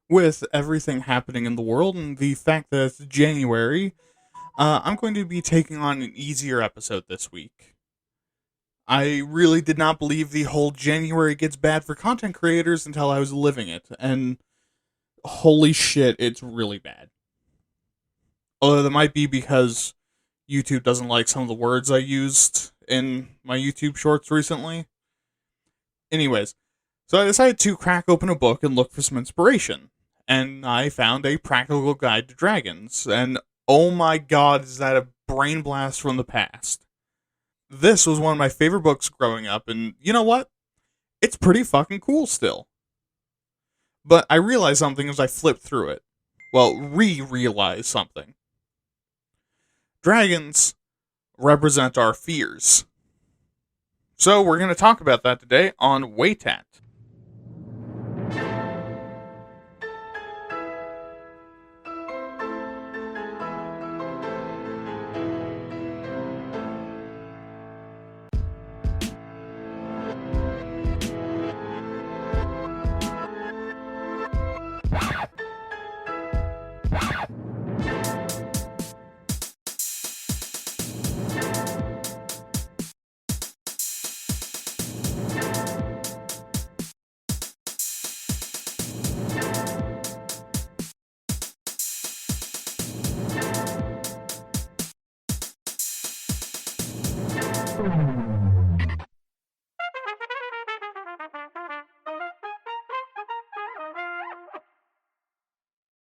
with everything happening in the world and the fact that it's January, I'm going to be taking on an easier episode this week. I really did not believe the whole January gets bad for content creators until I was living it, and holy shit, it's really bad. Although that might be because YouTube doesn't like some of the words I used in my YouTube shorts recently. Anyways, so I decided to crack open a book and look for some inspiration. And I found a practical guide to dragons. And oh my god, is that a brain blast from the past? This was one of my favorite books growing up, and you know what? It's pretty fucking cool still. But I realized something as I flipped through it. Well, realized something. Dragons represent our fears. So we're going to talk about that today on Waytat.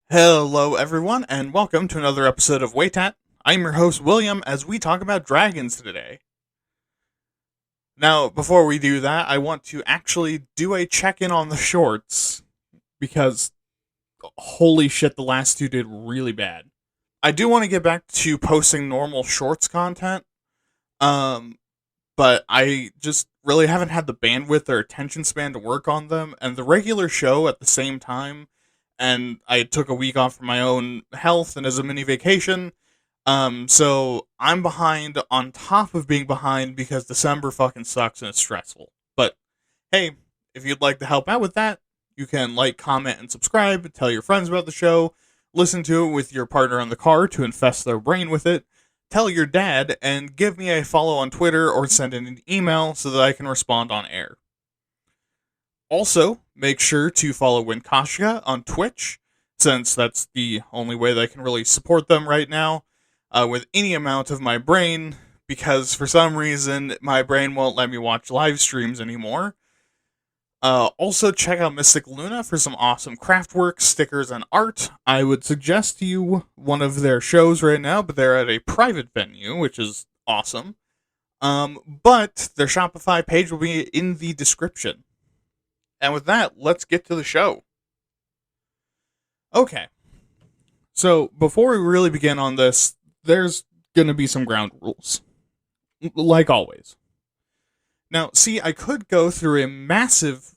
Hello, everyone, and welcome to another episode of Waytat. I'm your host, William, as we talk about dragons today. Now, before we do that, I want to actually do a check-in on the shorts, because holy shit, the last two did really bad. I do want to get back to posting normal shorts content, but I just really haven't had the bandwidth or attention span to work on them, and the regular show at the same time, and I took a week off for my own health and as a mini vacation. So I'm behind on top of being behind because December fucking sucks and it's stressful. But hey, if you'd like to help out with that, you can like, comment, and subscribe, tell your friends about the show, listen to it with your partner in the car to infest their brain with it, tell your dad, and give me a follow on Twitter or send in an email so that I can respond on air. Also, make sure to follow Winkashka on Twitch, since that's the only way that I can really support them right now, with any amount of my brain, because for some reason my brain won't let me watch live streams anymore. Also, check out Mystic Luna for some awesome craftwork, stickers, and art. I would suggest to you one of their shows right now, but they're at a private venue, which is awesome. But their Shopify page will be in the description. And with that, let's get to the show. Okay. So, before we really begin on this, there's going to be some ground rules. Like always. Now, see, I could go through massive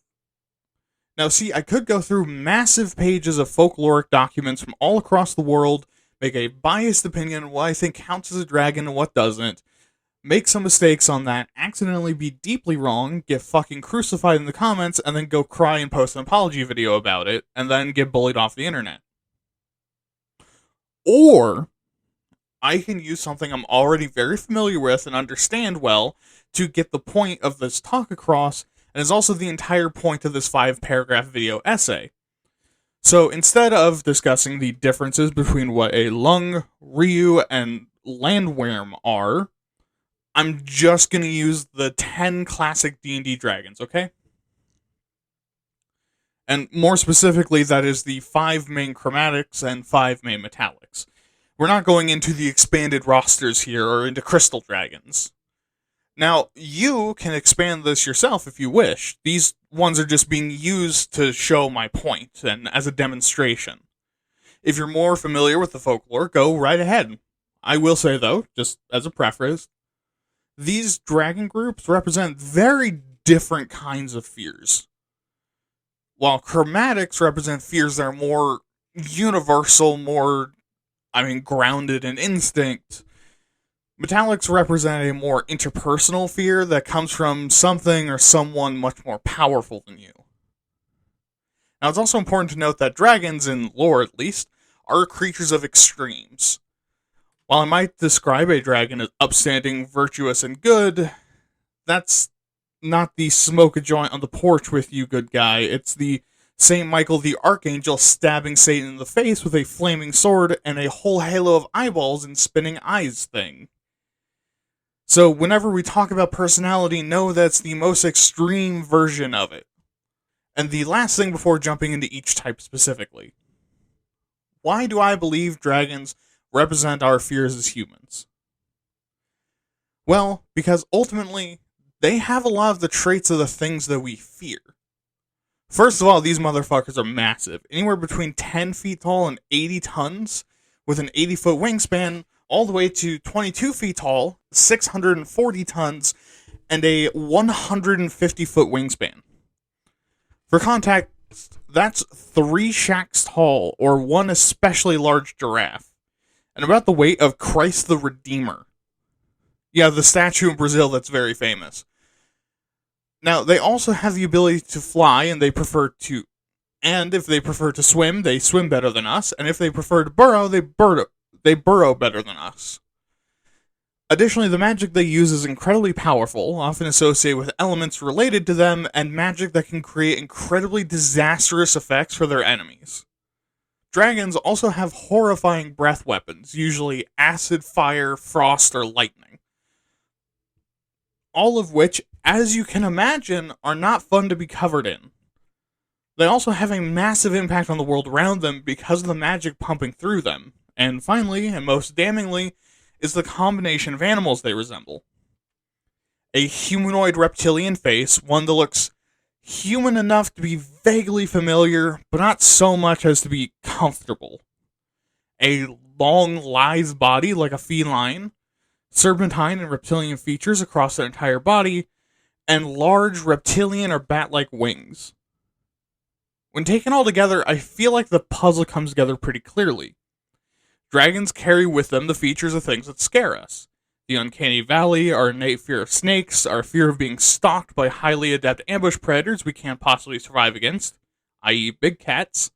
pages of folkloric documents from all across the world, make a biased opinion on what I think counts as a dragon and what doesn't, make some mistakes on that, accidentally be deeply wrong, get fucking crucified in the comments, and then go cry and post an apology video about it, and then get bullied off the internet. Or, I can use something I'm already very familiar with and understand well to get the point of this talk across, and is also the entire point of this 5-paragraph video essay. So instead of discussing the differences between what a lung, ryu, and landworm are, I'm just going to use the 10 classic D&D dragons, okay? And more specifically, that is the 5 main chromatics and 5 main metallics. We're not going into the expanded rosters here or into crystal dragons. Now, you can expand this yourself if you wish. These ones are just being used to show my point and as a demonstration. If you're more familiar with the folklore, go right ahead. I will say, though, just as a preface, these dragon groups represent very different kinds of fears. While chromatics represent fears that are more universal, more, grounded in instinct, metallics represent a more interpersonal fear that comes from something or someone much more powerful than you. Now, it's also important to note that dragons, in lore at least, are creatures of extremes. While I might describe a dragon as upstanding, virtuous, and good, that's not the smoke a joint on the porch with you, good guy. It's the St. Michael the Archangel stabbing Satan in the face with a flaming sword and a whole halo of eyeballs and spinning eyes thing. So whenever we talk about personality, know that's the most extreme version of it. And the last thing before jumping into each type specifically. Why do I believe dragons represent our fears as humans? Well, because ultimately, they have a lot of the traits of the things that we fear. First of all, these motherfuckers are massive. Anywhere between 10 feet tall and 80 tons, with an 80-foot wingspan, all the way to 22 feet tall, 640 tons, and a 150-foot wingspan. For context, that's 3 shacks tall, or one especially large giraffe, and about the weight of Christ the Redeemer. Yeah, the statue in Brazil that's very famous. Now, they also have the ability to fly, and if they prefer to swim, they swim better than us, and if they prefer to burrow, they burrow better than us. Additionally, the magic they use is incredibly powerful, often associated with elements related to them, and magic that can create incredibly disastrous effects for their enemies. Dragons also have horrifying breath weapons, usually acid, fire, frost, or lightning. All of which, as you can imagine, are not fun to be covered in. They also have a massive impact on the world around them because of the magic pumping through them. And finally, and most damningly, is the combination of animals they resemble. A humanoid reptilian face, one that looks human enough to be vaguely familiar, but not so much as to be comfortable. A long, lithe body like a feline, serpentine and reptilian features across their entire body, and large reptilian or bat-like wings. When taken all together, I feel like the puzzle comes together pretty clearly. Dragons carry with them the features of things that scare us. The uncanny valley, our innate fear of snakes, our fear of being stalked by highly adept ambush predators we can't possibly survive against, i.e. big cats,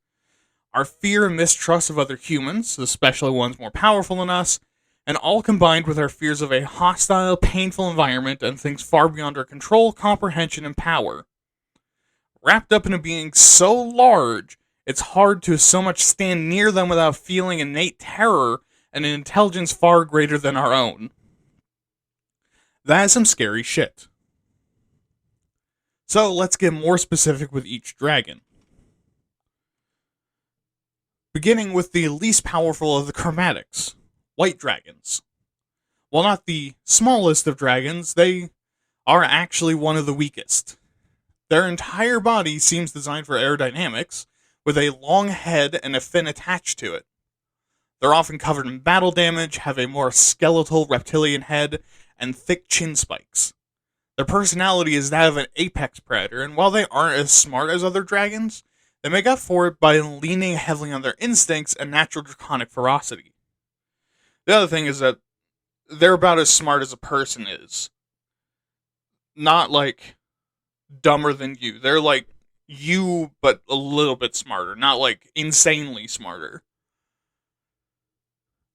our fear and mistrust of other humans, especially ones more powerful than us, and all combined with our fears of a hostile, painful environment and things far beyond our control, comprehension, and power. Wrapped up in a being so large, it's hard to so much stand near them without feeling innate terror and an intelligence far greater than our own. That is some scary shit. So let's get more specific with each dragon. Beginning with the least powerful of the chromatics, white dragons. While not the smallest of dragons, they are actually one of the weakest. Their entire body seems designed for aerodynamics, with a long head and a fin attached to it. They're often covered in battle damage, have a more skeletal reptilian head, and thick chin spikes. Their personality is that of an apex predator, and while they aren't as smart as other dragons, they make up for it by leaning heavily on their instincts and natural draconic ferocity. The other thing is that they're about as smart as a person is. Not like dumber than you. They're like you, but a little bit smarter. Not like insanely smarter.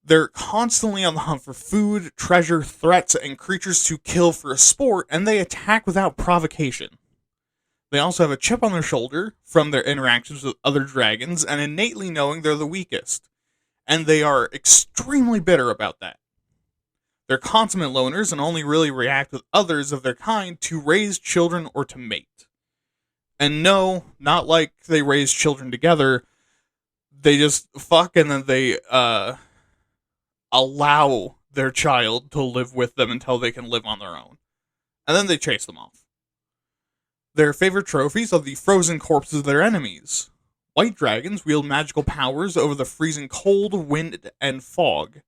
They're constantly on the hunt for food, treasure, threats, and creatures to kill for a sport, and they attack without provocation. They also have a chip on their shoulder from their interactions with other dragons, and innately knowing they're the weakest. And they are extremely bitter about that. They're consummate loners and only really react with others of their kind to raise children or to mate. And no, not like they raise children together. They just fuck and then they, allow their child to live with them until they can live on their own. And then they chase them off. Their favorite trophies are the frozen corpses of their enemies. White dragons wield magical powers over the freezing cold, wind, and fog,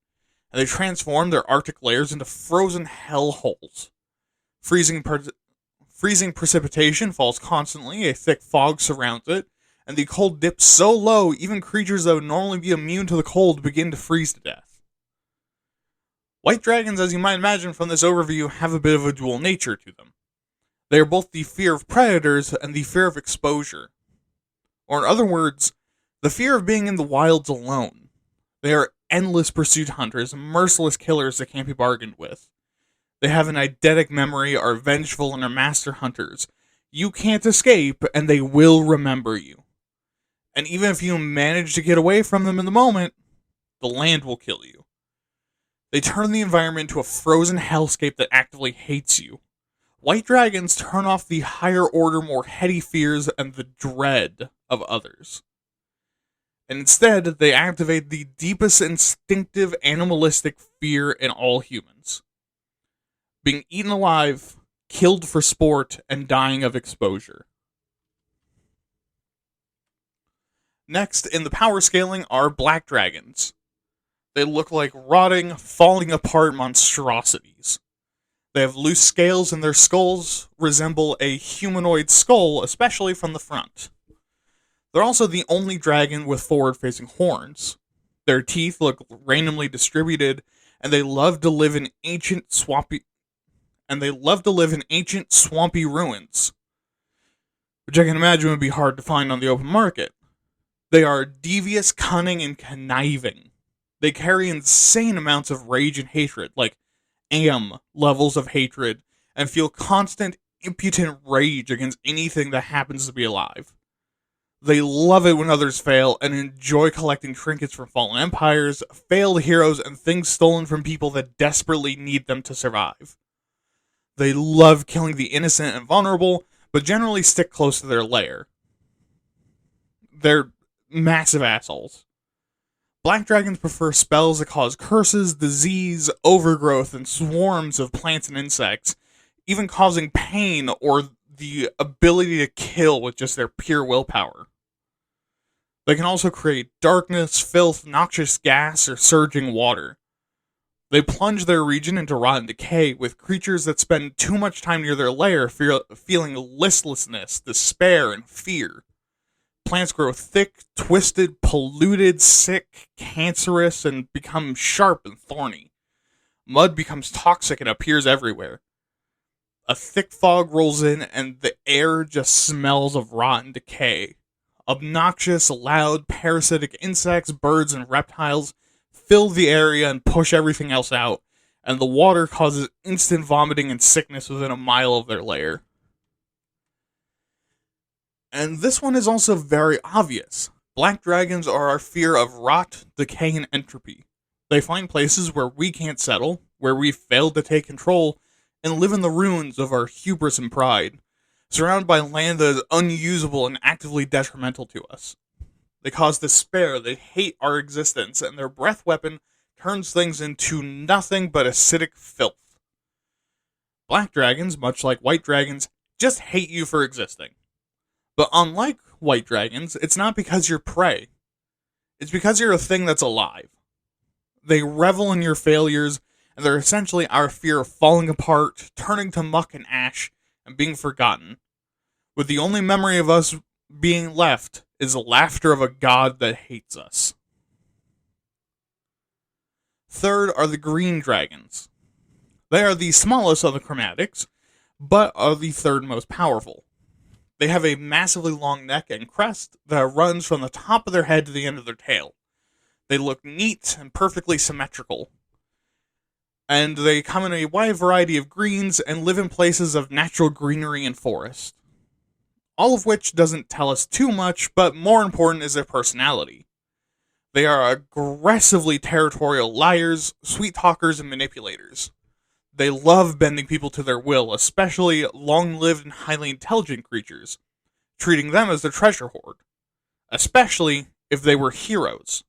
and they transform their arctic lairs into frozen hellholes. Freezing precipitation falls constantly, a thick fog surrounds it, and the cold dips so low even creatures that would normally be immune to the cold begin to freeze to death. White dragons, as you might imagine from this overview, have a bit of a dual nature to them. They are both the fear of predators and the fear of exposure. Or in other words, the fear of being in the wilds alone. They are endless pursuit hunters, merciless killers that can't be bargained with. They have an eidetic memory, are vengeful, and are master hunters. You can't escape, and they will remember you. And even if you manage to get away from them in the moment, the land will kill you. They turn the environment into a frozen hellscape that actively hates you. White dragons turn off the higher order, more heady fears and the dread of others. And instead, they activate the deepest instinctive animalistic fear in all humans. Being eaten alive, killed for sport, and dying of exposure. Next, in the power scaling, are black dragons. They look like rotting, falling apart monstrosities. They have loose scales and their skulls resemble a humanoid skull, especially from the front. They're also the only dragon with forward-facing horns. Their teeth look randomly distributed, and they love to live in ancient swampy ruins, which I can imagine would be hard to find on the open market. They are devious, cunning, and conniving. They carry insane amounts of rage and hatred, like levels of hatred, and feel constant, impotent rage against anything that happens to be alive. They love it when others fail, and enjoy collecting trinkets from fallen empires, failed heroes, and things stolen from people that desperately need them to survive. They love killing the innocent and vulnerable, but generally stick close to their lair. They're massive assholes. Black dragons prefer spells that cause curses, disease, overgrowth, and swarms of plants and insects, even causing pain or the ability to kill with just their pure willpower. They can also create darkness, filth, noxious gas, or surging water. They plunge their region into rot and decay, with creatures that spend too much time near their lair feeling listlessness, despair, and fear. Plants grow thick, twisted, polluted, sick, cancerous, and become sharp and thorny. Mud becomes toxic and appears everywhere. A thick fog rolls in, and the air just smells of rot and decay. Obnoxious, loud, parasitic insects, birds, and reptiles fill the area and push everything else out, and the water causes instant vomiting and sickness within a mile of their lair. And this one is also very obvious. Black dragons are our fear of rot, decay, and entropy. They find places where we can't settle, where we've failed to take control, and live in the ruins of our hubris and pride, surrounded by land that is unusable and actively detrimental to us. They cause despair, they hate our existence, and their breath weapon turns things into nothing but acidic filth. Black dragons, much like white dragons, just hate you for existing. But unlike white dragons, it's not because you're prey. It's because you're a thing that's alive. They revel in your failures, and they're essentially our fear of falling apart, turning to muck and ash, and being forgotten. With the only memory of us being left is the laughter of a god that hates us. Third are the green dragons. They are the smallest of the chromatics, but are the third most powerful. They have a massively long neck and crest that runs from the top of their head to the end of their tail. They look neat and perfectly symmetrical. And they come in a wide variety of greens and live in places of natural greenery and forest. All of which doesn't tell us too much, but more important is their personality. They are aggressively territorial liars, sweet talkers, and manipulators. They love bending people to their will, especially long-lived and highly intelligent creatures, treating them as their treasure hoard, especially if they were heroes.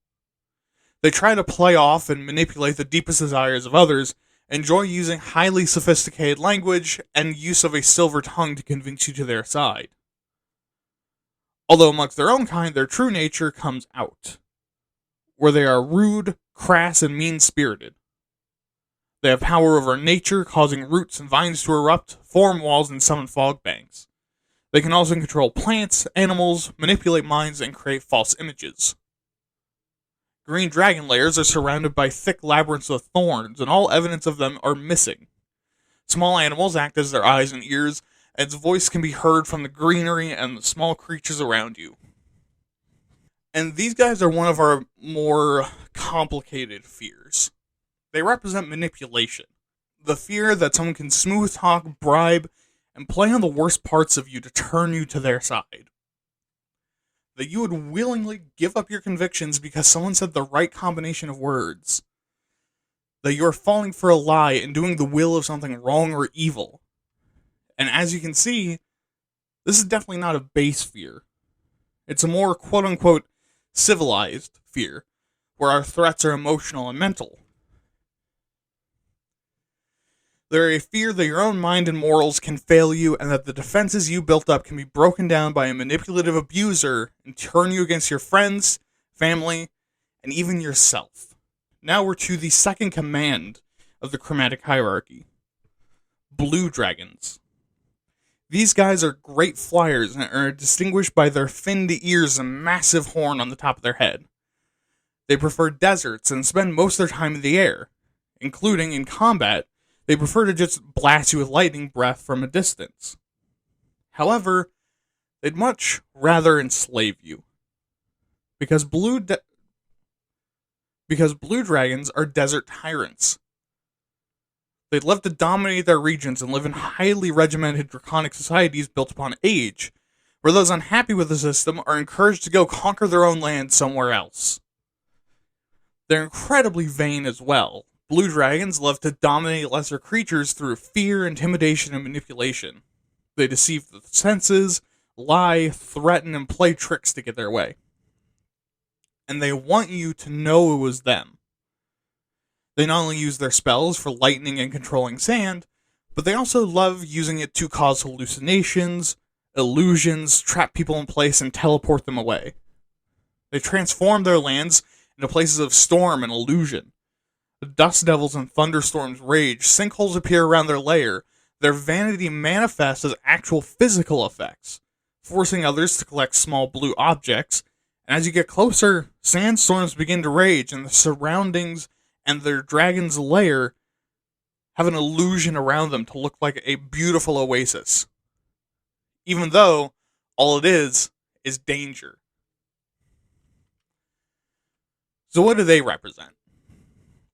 They try to play off and manipulate the deepest desires of others, enjoy using highly sophisticated language and use of a silver tongue to convince you to their side. Although amongst their own kind, their true nature comes out, where they are rude, crass, and mean-spirited. They have power over nature, causing roots and vines to erupt, form walls, and summon fog banks. They can also control plants, animals, manipulate minds, and create false images. Green dragon lairs are surrounded by thick labyrinths of thorns, and all evidence of them are missing. Small animals act as their eyes and ears, and its voice can be heard from the greenery and the small creatures around you. And these guys are one of our more complicated fears. They represent manipulation. The fear that someone can smooth talk, bribe, and play on the worst parts of you to turn you to their side. That you would willingly give up your convictions because someone said the right combination of words. That you are falling for a lie and doing the will of something wrong or evil. And as you can see, this is definitely not a base fear. It's a more quote-unquote civilized fear, where our threats are emotional and mental. They're a fear that your own mind and morals can fail you, and that the defenses you built up can be broken down by a manipulative abuser and turn you against your friends, family, and even yourself. Now we're to the second command of the chromatic hierarchy. Blue dragons. These guys are great flyers and are distinguished by their finned ears and massive horn on the top of their head. They prefer deserts and spend most of their time in the air, including in combat. They prefer to just blast you with lightning breath from a distance. However, they'd much rather enslave you. Because blue dragons are desert tyrants. They'd love to dominate their regions and live in highly regimented draconic societies built upon age, where those unhappy with the system are encouraged to go conquer their own land somewhere else. They're incredibly vain as well. Blue dragons love to dominate lesser creatures through fear, intimidation, and manipulation. They deceive the senses, lie, threaten, and play tricks to get their way. And they want you to know it was them. They not only use their spells for lightning and controlling sand, but they also love using it to cause hallucinations, illusions, trap people in place, and teleport them away. They transform their lands into places of storm and illusion. The dust devils and thunderstorms rage, sinkholes appear around their lair, their vanity manifests as actual physical effects, forcing others to collect small blue objects, and as you get closer, sandstorms begin to rage, and the surroundings and their dragon's lair have an illusion around them to look like a beautiful oasis. Even though all it is danger. So what do they represent?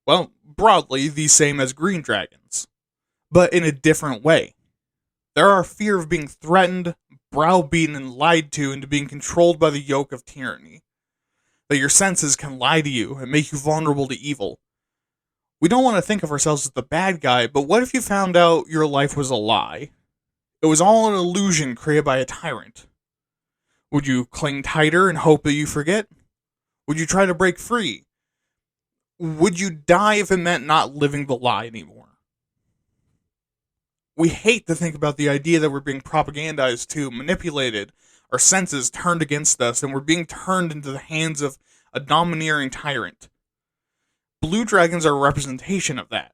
Well, broadly, the same as green dragons, but in a different way. They're our fear of being threatened, browbeaten, and lied to into being controlled by the yoke of tyranny. That your senses can lie to you and make you vulnerable to evil. We don't want to think of ourselves as the bad guy, but what if you found out your life was a lie? It was all an illusion created by a tyrant. Would you cling tighter and hope that you forget? Would you try to break free? Would you die if it meant not living the lie anymore? We hate to think about the idea that we're being propagandized to, manipulated, our senses turned against us, and we're being turned into the hands of a domineering tyrant. Blue dragons are a representation of that.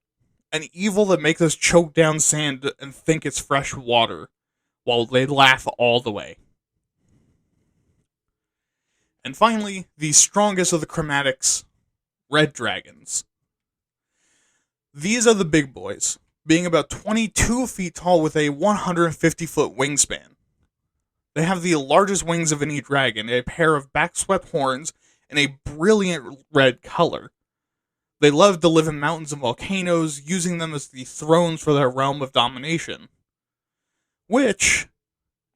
An evil that makes us choke down sand and think it's fresh water, while they laugh all the way. And finally, the strongest of the chromatics, red dragons. These are the big boys, being about 22 feet tall with a 150-foot wingspan. They have the largest wings of any dragon, a pair of backswept horns, and a brilliant red color. They love to live in mountains and volcanoes, using them as the thrones for their realm of domination. Which,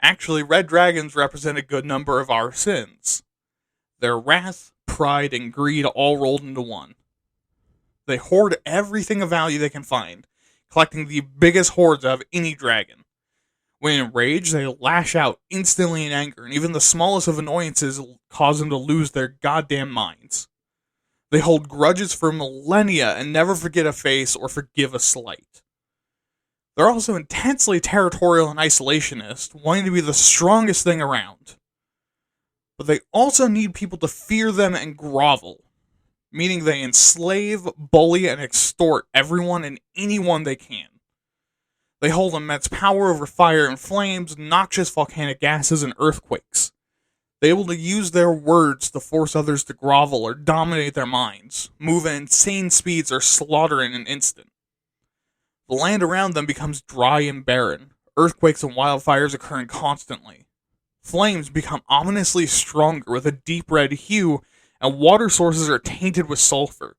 actually, red dragons represent a good number of our sins. Their wrath, pride, and greed all rolled into one. They hoard everything of value they can find, collecting the biggest hoards out of any dragon. When enraged, they lash out instantly in anger, and even the smallest of annoyances cause them to lose their goddamn minds. They hold grudges for millennia and never forget a face or forgive a slight. They're also intensely territorial and isolationist, wanting to be the strongest thing around. But they also need people to fear them and grovel, meaning they enslave, bully, and extort everyone and anyone they can. They hold immense power over fire and flames, noxious volcanic gases, and earthquakes. They're able to use their words to force others to grovel or dominate their minds, move at insane speeds, or slaughter in an instant. The land around them becomes dry and barren, earthquakes and wildfires occurring constantly. flames become ominously stronger with a deep red hue, and water sources are tainted with sulfur.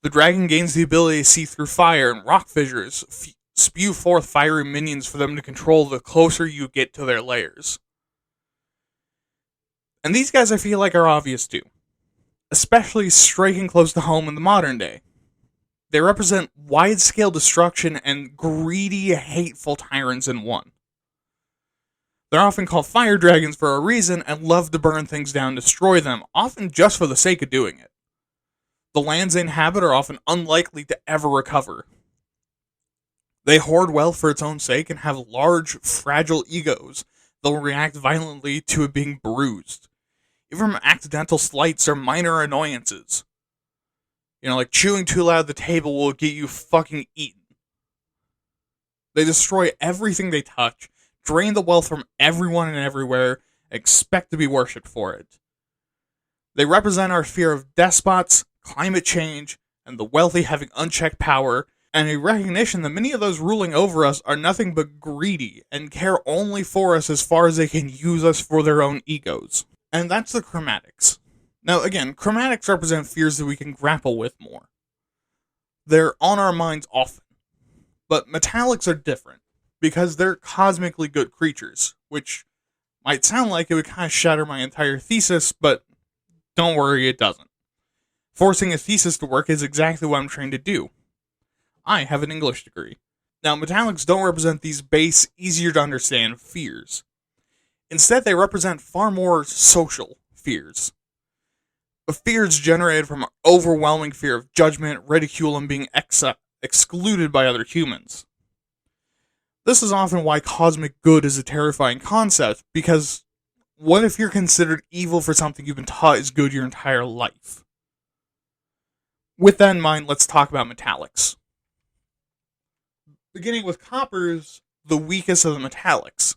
The dragon gains the ability to see through fire, and rock fissures spew forth fiery minions for them to control the closer you get to their lairs. And these guys I feel like are obvious too, especially striking close to home in the modern day. They represent wide-scale destruction and greedy, hateful tyrants in one. They're often called fire dragons for a reason and love to burn things down and destroy them, often just for the sake of doing it. The lands they inhabit are often unlikely to ever recover. They hoard wealth for its own sake and have large, fragile egos that will react violently to it being bruised, even from accidental slights or minor annoyances. Like chewing too loud at the table will get you fucking eaten. They destroy everything they touch, drain the wealth from everyone and everywhere, and expect to be worshipped for it. They represent our fear of despots, climate change, and the wealthy having unchecked power, and a recognition that many of those ruling over us are nothing but greedy and care only for us as far as they can use us for their own egos. And that's the chromatics. Now, again, chromatics represent fears that we can grapple with more. They're on our minds often. But metallics are different, because they're cosmically good creatures, which might sound like it would kind of shatter my entire thesis, but don't worry, it doesn't. Forcing a thesis to work is exactly what I'm trained to do. I have an English degree. Now, metallics don't represent these base, easier to understand fears. Instead, they represent far more social fears. Fears generated from an overwhelming fear of judgment, ridicule, and being excluded by other humans. This is often why cosmic good is a terrifying concept, because what if you're considered evil for something you've been taught is good your entire life? With that in mind, let's talk about metallics. Beginning with coppers, the weakest of the metallics.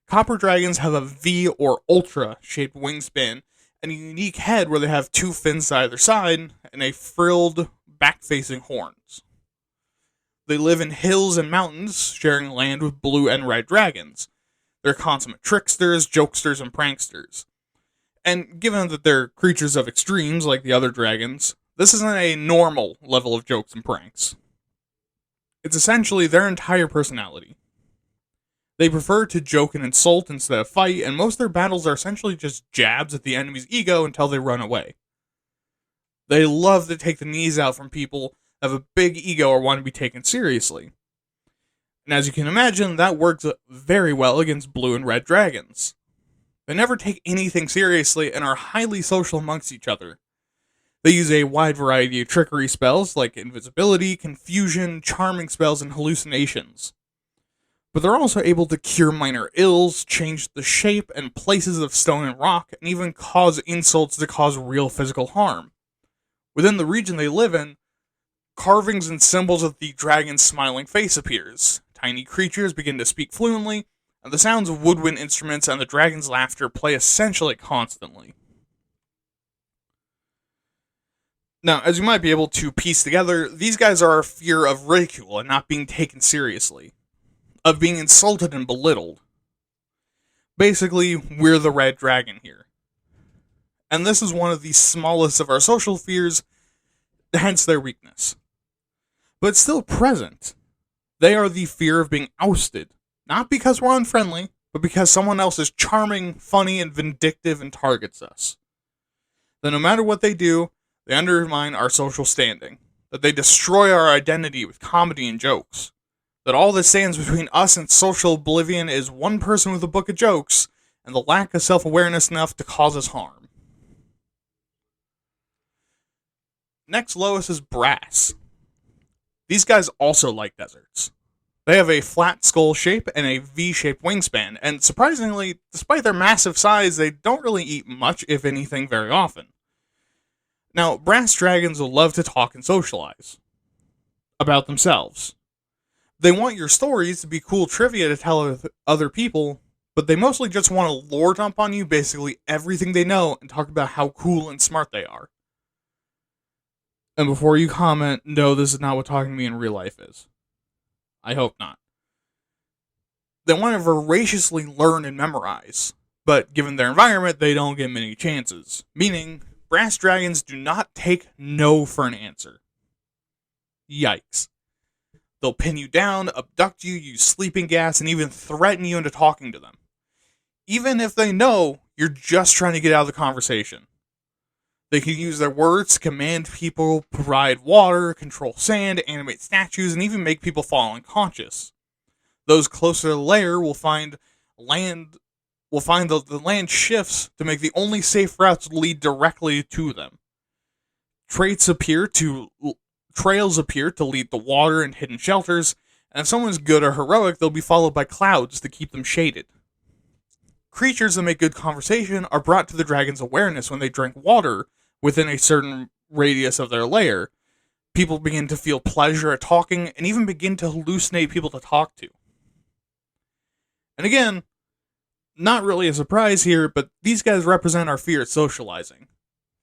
Copper dragons have a V or Ultra shaped wingspan and a unique head where they have two fins to either side and a frilled back-facing horns. They live in hills and mountains, sharing land with blue and red dragons. They're consummate tricksters, jokesters, and pranksters. And given that they're creatures of extremes like the other dragons, this isn't a normal level of jokes and pranks. It's essentially their entire personality. They prefer to joke and insult instead of fight, and most of their battles are essentially just jabs at the enemy's ego until they run away. They love to take the knees out from people that have a big ego or want to be taken seriously. And as you can imagine, that works very well against blue and red dragons. They never take anything seriously and are highly social amongst each other. They use a wide variety of trickery spells like invisibility, confusion, charming spells, and hallucinations. But they're also able to cure minor ills, change the shape and places of stone and rock, and even cause insults to cause real physical harm. Within the region they live in, carvings and symbols of the dragon's smiling face appears. Tiny creatures begin to speak fluently, and the sounds of woodwind instruments and the dragon's laughter play essentially constantly. Now, as you might be able to piece together, these guys are a fear of ridicule and not being taken seriously, of being insulted and belittled. Basically, we're the red dragon here. And this is one of the smallest of our social fears, hence their weakness. But it's still present. They are the fear of being ousted, not because we're unfriendly, but because someone else is charming, funny, and vindictive and targets us. That no matter what they do, they undermine our social standing, that they destroy our identity with comedy and jokes, that all that stands between us and social oblivion is one person with a book of jokes, and the lack of self-awareness enough to cause us harm. Next lowest is brass. These guys also like deserts. They have a flat skull shape and a V-shaped wingspan, and surprisingly, despite their massive size, they don't really eat much, if anything, very often. Now, brass dragons will love to talk and socialize about themselves. They want your stories to be cool trivia to tell other people, but they mostly just want to lore dump on you basically everything they know and talk about how cool and smart they are. And before you comment, no, this is not what talking to me in real life is. I hope not. They want to voraciously learn and memorize, but given their environment, they don't get many chances. Meaning, brass dragons do not take no for an answer. Yikes. They'll pin you down, abduct you, use sleeping gas, and even threaten you into talking to them. Even if they know you're just trying to get out of the conversation. They can use their words to command people, provide water, control sand, animate statues, and even make people fall unconscious. Those closer to the lair will find the land shifts to make the only safe routes lead directly to them. Trails appear to lead to water and hidden shelters, and if someone's good or heroic, they'll be followed by clouds to keep them shaded. Creatures that make good conversation are brought to the dragon's awareness when they drink water within a certain radius of their lair. People begin to feel pleasure at talking and even begin to hallucinate people to talk to. And again, not really a surprise here, but these guys represent our fear at socializing.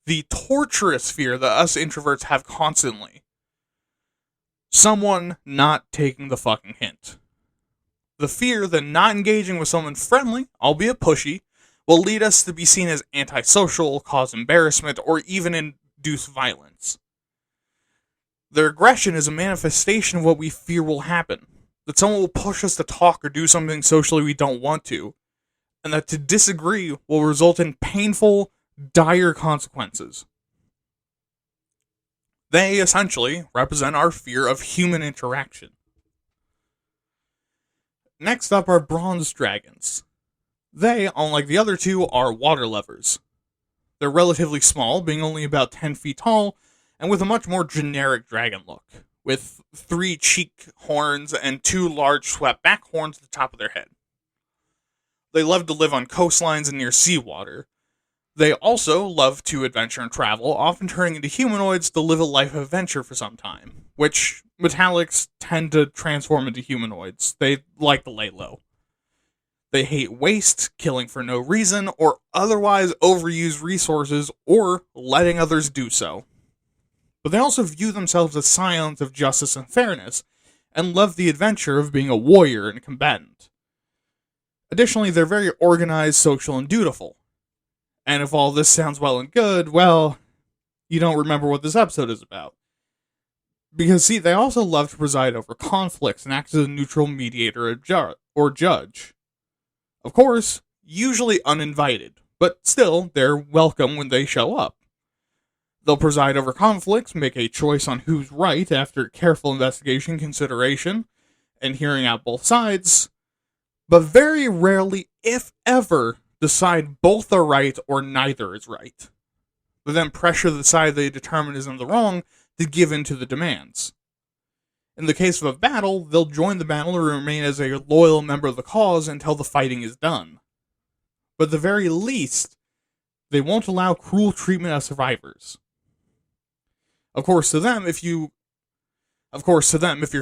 The torturous fear that us introverts have constantly. Someone not taking the fucking hint. The fear that not engaging with someone friendly, albeit pushy, will lead us to be seen as antisocial, cause embarrassment, or even induce violence. Their aggression is a manifestation of what we fear will happen. That someone will push us to talk or do something socially we don't want to. And that to disagree will result in painful, dire consequences. They essentially represent our fear of human interaction. Next up are bronze dragons. They, unlike the other two, are water lovers. They're relatively small, being only about 10 feet tall, and with a much more generic dragon look, with 3 cheek horns and 2 large swept back horns at the top of their head. They love to live on coastlines and near seawater. They also love to adventure and travel, often turning into humanoids to live a life of adventure for some time, which metallics tend to transform into humanoids. They like to lay low. They hate waste, killing for no reason, or otherwise overuse resources, or letting others do so. But they also view themselves as scions of justice and fairness, and love the adventure of being a warrior and combatant. Additionally, they're very organized, social, and dutiful. And if all this sounds well and good, well, you don't remember what this episode is about. Because, see, they also love to preside over conflicts and act as a neutral mediator or judge. Of course, usually uninvited, but still, they're welcome when they show up. They'll preside over conflicts, make a choice on who's right after careful investigation, consideration, and hearing out both sides, but very rarely, if ever, decide both are right or neither is right. But then pressure the side they determine is in the wrong to give in to the demands. In the case of a battle, they'll join the battle and remain as a loyal member of the cause until the fighting is done. But at the very least, they won't allow cruel treatment of survivors. Of course, to them, if your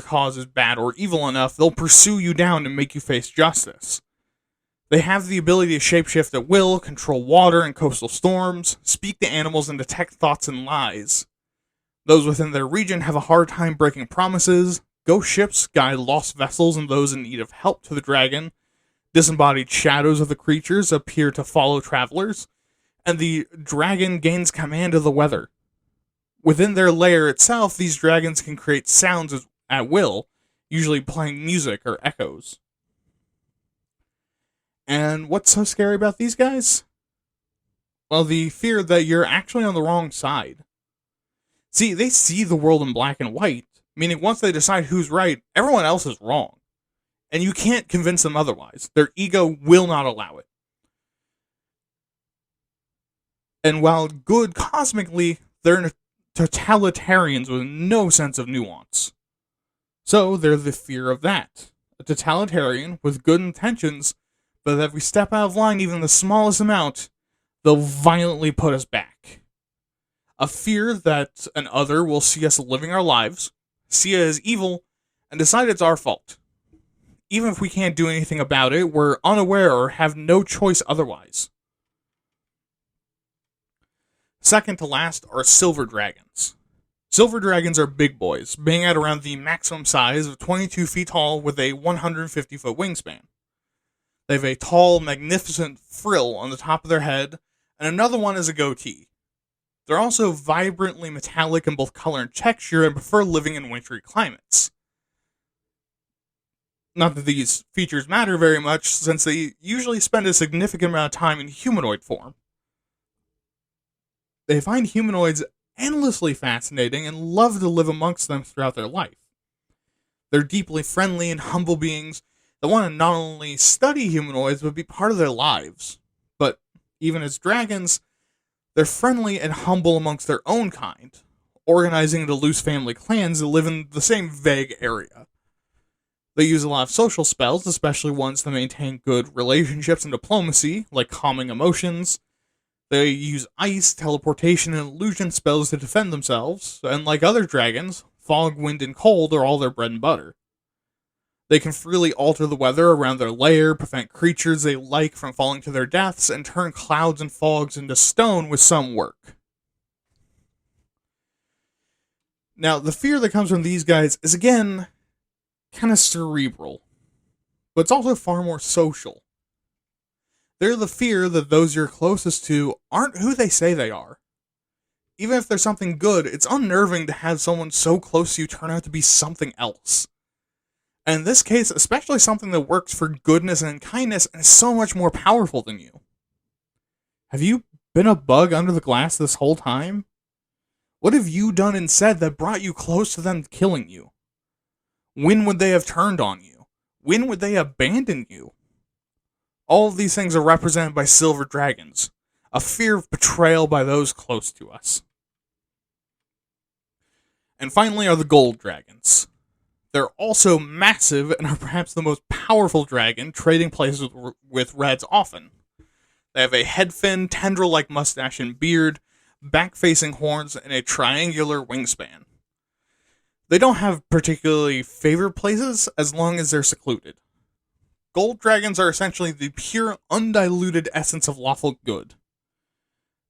cause is bad or evil enough, they'll pursue you down and make you face justice. They have the ability to shapeshift at will, control water and coastal storms, speak to animals, and detect thoughts and lies. Those within their region have a hard time breaking promises. Ghost ships guide lost vessels and those in need of help to the dragon. Disembodied shadows of the creatures appear to follow travelers. And the dragon gains command of the weather. Within their lair itself, these dragons can create sounds at will, usually playing music or echoes. And what's so scary about these guys? Well, the fear that you're actually on the wrong side. See, they see the world in black and white, meaning once they decide who's right, everyone else is wrong. And you can't convince them otherwise. Their ego will not allow it. And while good cosmically, they're totalitarians with no sense of nuance. So they're the fear of that. A totalitarian with good intentions, but if we step out of line even the smallest amount, they'll violently put us back. A fear that an other will see us living our lives, see it as evil, and decide it's our fault. Even if we can't do anything about it, we're unaware or have no choice otherwise. Second to last are silver dragons. Silver dragons are big boys, being at around the maximum size of 22 feet tall with a 150-foot wingspan. They have a tall, magnificent frill on the top of their head, and another one is a goatee. They're also vibrantly metallic in both color and texture and prefer living in wintry climates. Not that these features matter very much, since they usually spend a significant amount of time in humanoid form. They find humanoids endlessly fascinating and love to live amongst them throughout their life. They're deeply friendly and humble beings that want to not only study humanoids, but be part of their lives. But even as dragons, they're friendly and humble amongst their own kind, organizing into loose family clans that live in the same vague area. They use a lot of social spells, especially ones that maintain good relationships and diplomacy, like calming emotions. They use ice, teleportation, and illusion spells to defend themselves, and like other dragons, fog, wind, and cold are all their bread and butter. They can freely alter the weather around their lair, prevent creatures they like from falling to their deaths, and turn clouds and fogs into stone with some work. Now, the fear that comes from these guys is, again, kind of cerebral, but it's also far more social. They're the fear that those you're closest to aren't who they say they are. Even if they're something good, it's unnerving to have someone so close to you turn out to be something else. And in this case, especially something that works for goodness and kindness and is so much more powerful than you. Have you been a bug under the glass this whole time? What have you done and said that brought you close to them killing you? When would they have turned on you? When would they abandon you? All of these things are represented by silver dragons, a fear of betrayal by those close to us. And finally are the gold dragons. They're also massive and are perhaps the most powerful dragon, trading places with reds often. They have a head fin, tendril-like mustache and beard, back-facing horns, and a triangular wingspan. They don't have particularly favorite places as long as they're secluded. Gold dragons are essentially the pure, undiluted essence of lawful good.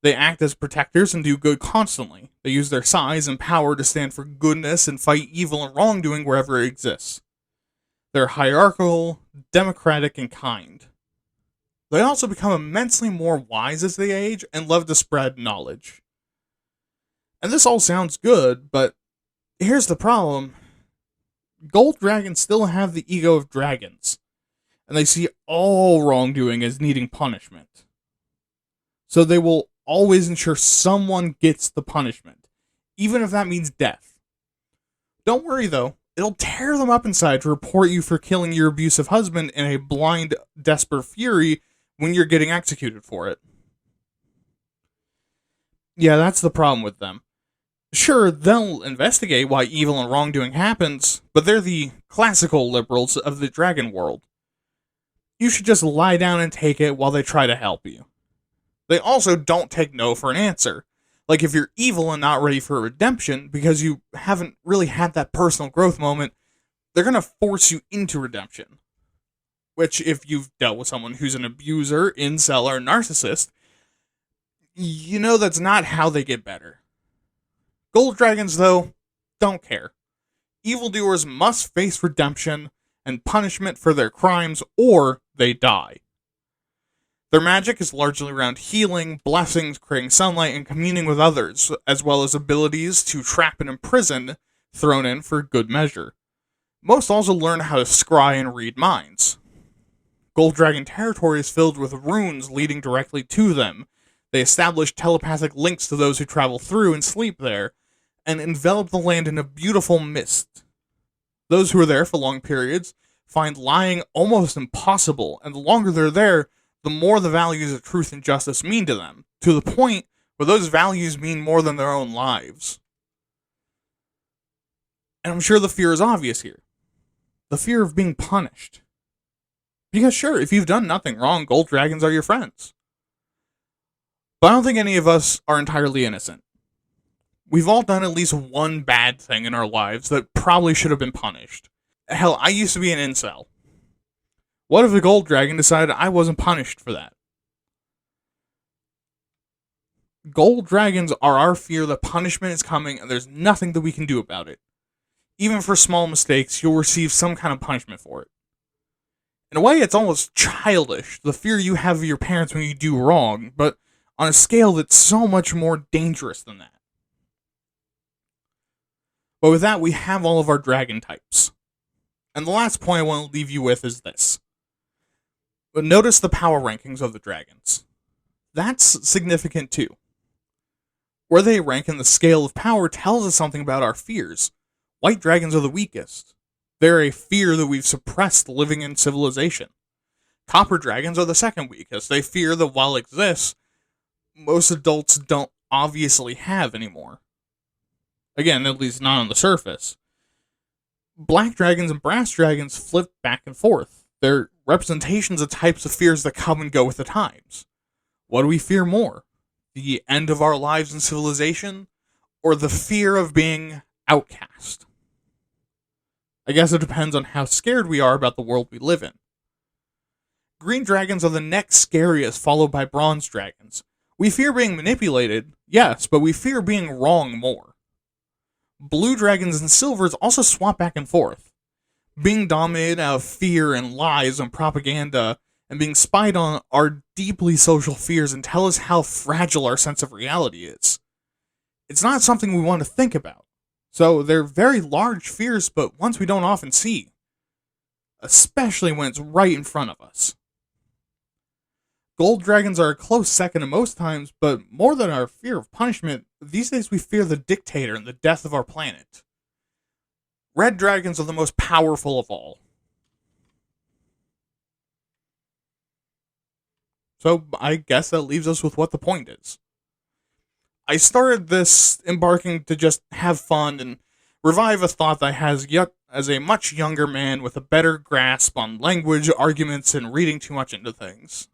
They act as protectors and do good constantly. They use their size and power to stand for goodness and fight evil and wrongdoing wherever it exists. They're hierarchical, democratic, and kind. They also become immensely more wise as they age and love to spread knowledge. And this all sounds good, but here's the problem. Gold dragons still have the ego of dragons, and they see all wrongdoing as needing punishment. So they will always ensure someone gets the punishment, even if that means death. Don't worry though, it'll tear them up inside to report you for killing your abusive husband in a blind, desperate fury when you're getting executed for it. Yeah, that's the problem with them. Sure, they'll investigate why evil and wrongdoing happens, but they're the classical liberals of the dragon world. You should just lie down and take it while they try to help you. They also don't take no for an answer. Like if you're evil and not ready for redemption because you haven't really had that personal growth moment, they're going to force you into redemption. Which, if you've dealt with someone who's an abuser, incel, or narcissist, you know that's not how they get better. Gold dragons, though, don't care. Evildoers must face redemption and punishment for their crimes, or they die. Their magic is largely around healing, blessings, creating sunlight, and communing with others, as well as abilities to trap and imprison, thrown in for good measure. Most also learn how to scry and read minds. Gold Dragon territory is filled with runes leading directly to them. They establish telepathic links to those who travel through and sleep there, and envelop the land in a beautiful mist. Those who are there for long periods find lying almost impossible, and the longer they're there, the more the values of truth and justice mean to them, to the point where those values mean more than their own lives. And I'm sure the fear is obvious here. The fear of being punished. Because sure, if you've done nothing wrong, gold dragons are your friends. But I don't think any of us are entirely innocent. We've all done at least one bad thing in our lives that probably should have been punished. Hell, I used to be an incel. What if the gold dragon decided I wasn't punished for that? Gold dragons are our fear that punishment is coming and there's nothing that we can do about it. Even for small mistakes, you'll receive some kind of punishment for it. In a way, it's almost childish, the fear you have of your parents when you do wrong, but on a scale that's so much more dangerous than that. But with that, we have all of our dragon types. And the last point I want to leave you with is this. But notice the power rankings of the dragons. That's significant too. Where they rank in the scale of power tells us something about our fears. White dragons are the weakest. They're a fear that we've suppressed living in civilization. Copper dragons are the second weakest. They fear that while exists, most adults don't obviously have anymore. Again, at least not on the surface. Black dragons and brass dragons flip back and forth. They're representations of types of fears that come and go with the times. What do we fear more? The end of our lives in civilization, or the fear of being outcast? I guess it depends on how scared we are about the world we live in. Green dragons are the next scariest, followed by bronze dragons. We fear being manipulated, yes, but we fear being wrong more. Blue dragons and silvers also swap back and forth. Being dominated out of fear and lies and propaganda, and being spied on are deeply social fears and tell us how fragile our sense of reality is. It's not something we want to think about. So they're very large fears, but ones we don't often see. Especially when it's right in front of us. Gold dragons are a close second in most times, but more than our fear of punishment, these days we fear the dictator and the death of our planet. Red dragons are the most powerful of all. So I guess that leaves us with what the point is. I started this embarking to just have fun and revive a thought that I had as a much younger man with a better grasp on language, arguments, and reading too much into things.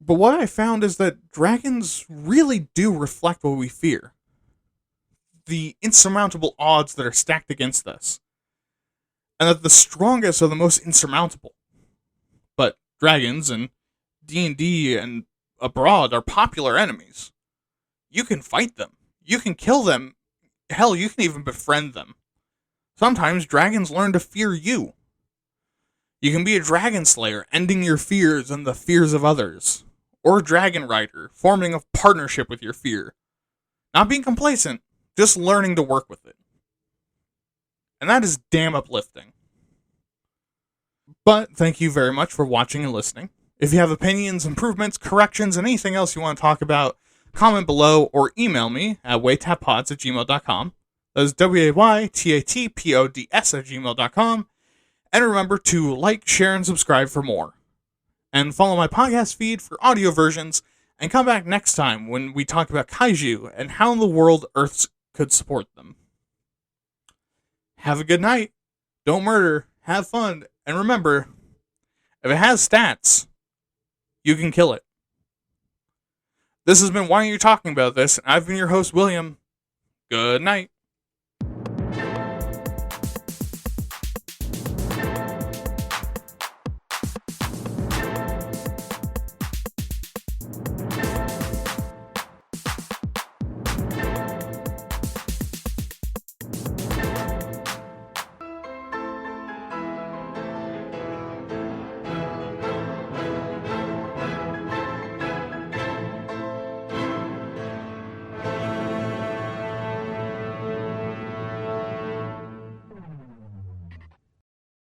But what I found is that dragons really do reflect what we fear. The insurmountable odds that are stacked against us. And that the strongest are the most insurmountable. But dragons and D&D and abroad are popular enemies. You can fight them. You can kill them. Hell, you can even befriend them. Sometimes dragons learn to fear you. You can be a dragon slayer, ending your fears and the fears of others. Or a dragon rider, forming a partnership with your fear. Not being complacent, just learning to work with it. And that is damn uplifting. But thank you very much for watching and listening. If you have opinions, improvements, corrections, and anything else you want to talk about, comment below or email me at waytatpods@gmail.com. That is waytatpods@gmail.com. And remember to like, share, and subscribe for more. And follow my podcast feed for audio versions, and come back next time when we talk about kaiju and how in the world Earths could support them. Have a good night. Don't murder. Have fun. And remember, if it has stats, you can kill it. This has been Why Are You Talking About This? And I've been your host, William. Good night.